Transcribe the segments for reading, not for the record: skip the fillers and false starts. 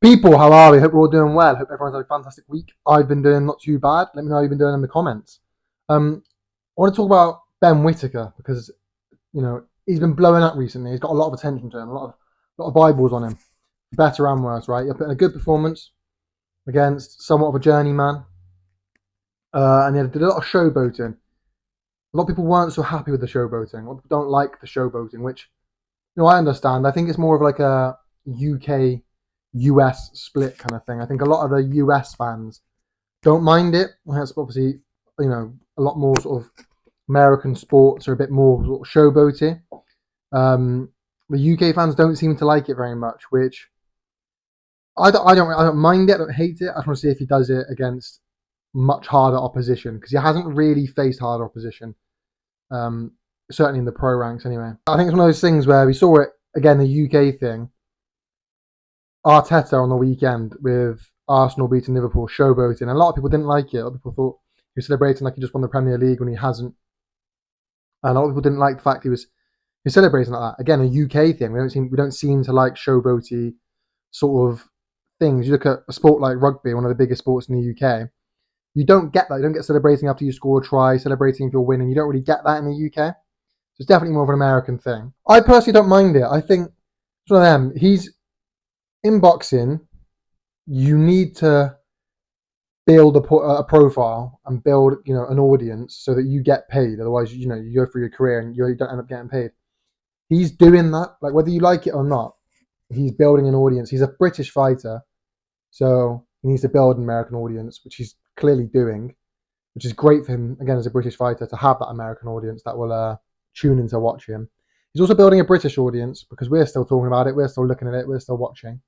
People, how are we? Hope we're all doing well. Hope everyone's had a fantastic week. I've been doing not too bad. Let me know how you've been doing in the comments. I want to talk about Ben Whittaker because he's been blowing up recently. He's got a lot of attention to him, a lot of eyeballs on him, better and worse. Right? He put in a good performance against somewhat of a journeyman, and he did a lot of showboating. A lot of people weren't so happy with the showboating. A lot of people don't like the showboating, which I understand. I think it's more of like a UK US split kind of thing. I think a lot of the US fans don't mind it. That's obviously, a lot more sort of American sports are a bit more sort of showboaty. The UK fans don't seem to like it very much, which I don't mind it. I don't hate it. I just want to see if he does it against much harder opposition because he hasn't really faced harder opposition. Certainly in the pro ranks, anyway. I think it's one of those things where we saw it again, the UK thing. Arteta on the weekend with Arsenal beating Liverpool, showboating. And a lot of people didn't like it. A lot of people thought he was celebrating like he just won the Premier League when he hasn't. And a lot of people didn't like the fact he was celebrating like that. Again, a UK thing. We don't seem to like showboaty sort of things. You look at a sport like rugby, one of the biggest sports in the UK. You don't get that. You don't get celebrating after you score a try, celebrating if you're winning. You don't really get that in the UK. So it's definitely more of an American thing. I personally don't mind it. I think it's one of them. He's in boxing. You need to build a profile and build an audience so that you get paid. Otherwise, you go through your career and you don't end up getting paid. He's doing that, like whether you like it or not. He's building an audience. He's a British fighter, so he needs to build an American audience, which he's clearly doing, which is great for him again as a British fighter to have that American audience that will tune in to watch him. He's also building a British audience because we're still talking about it, we're still looking at it, we're still watching.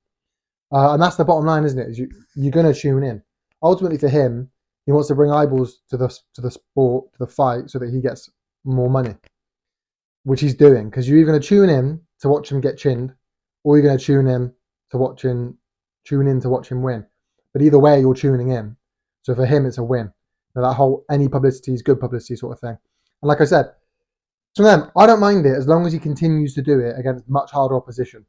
And that's the bottom line, isn't it? Is you're going to tune in. Ultimately, for him, he wants to bring eyeballs to the sport, to the fight, so that he gets more money, which he's doing. Because you're either going to tune in to watch him get chinned, or you're going to tune in to watch him win. But either way, you're tuning in. So for him, it's a win. That whole any publicity is good publicity sort of thing. And like I said, to them, I don't mind it as long as he continues to do it against much harder opposition.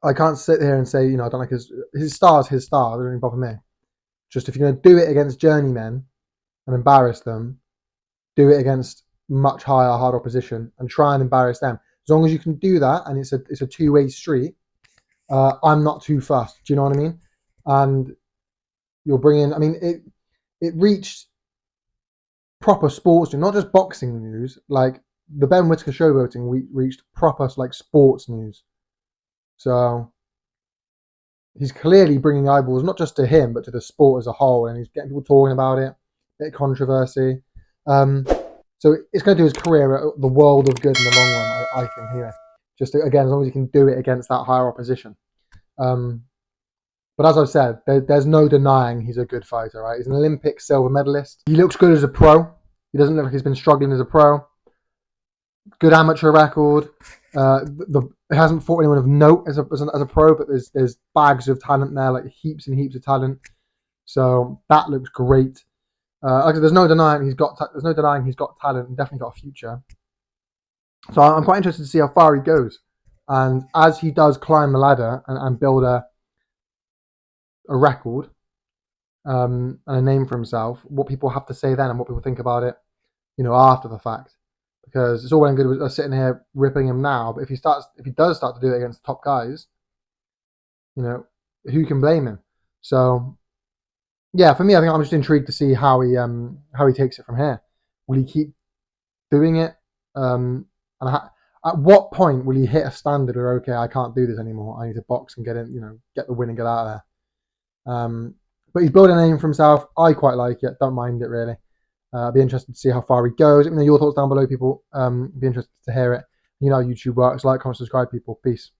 I can't sit here and say, I don't like his star. It doesn't really bother me. Just if you're going to do it against journeymen and embarrass them, do it against much harder opposition and try and embarrass them. As long as you can do that, and it's a two-way street, I'm not too fussed. Do you know what I mean? And you'll bring in. I mean, it reached proper sports news, not just boxing news. Like the Ben Whittaker showboating reached proper like sports news. So he's clearly bringing eyeballs, not just to him, but to the sport as a whole. And he's getting people talking about it, a bit of controversy. So it's going to do his career the world of good in the long run, I think, here. Just, again, as long as he can do it against that higher opposition. But as I've said, there's no denying he's a good fighter, right? He's an Olympic silver medalist. He looks good as a pro. He doesn't look like he's been struggling as a pro. Good amateur record. He hasn't fought anyone of note as a pro, but there's bags of talent there, like heaps and heaps of talent. So that looks great. Like I said, there's no denying he's got talent and definitely got a future. So I'm quite interested to see how far he goes, and as he does climb the ladder and build a record and a name for himself, what people have to say then and what people think about it, after the fact. Because it's all well and good with us sitting here ripping him now, but if he does start to do it against top guys, who can blame him? So, yeah, for me, I think I'm just intrigued to see how he takes it from here. Will he keep doing it? At what point will he hit a standard where, okay, I can't do this anymore. I need to box and get in, get the win and get out of there. But he's building a name for himself. I quite like it. Don't mind it really. I'd be interested to see how far he goes. Let me know your thoughts down below, people. Be interested to hear it. You know how YouTube works. Like, comment, subscribe, people. Peace.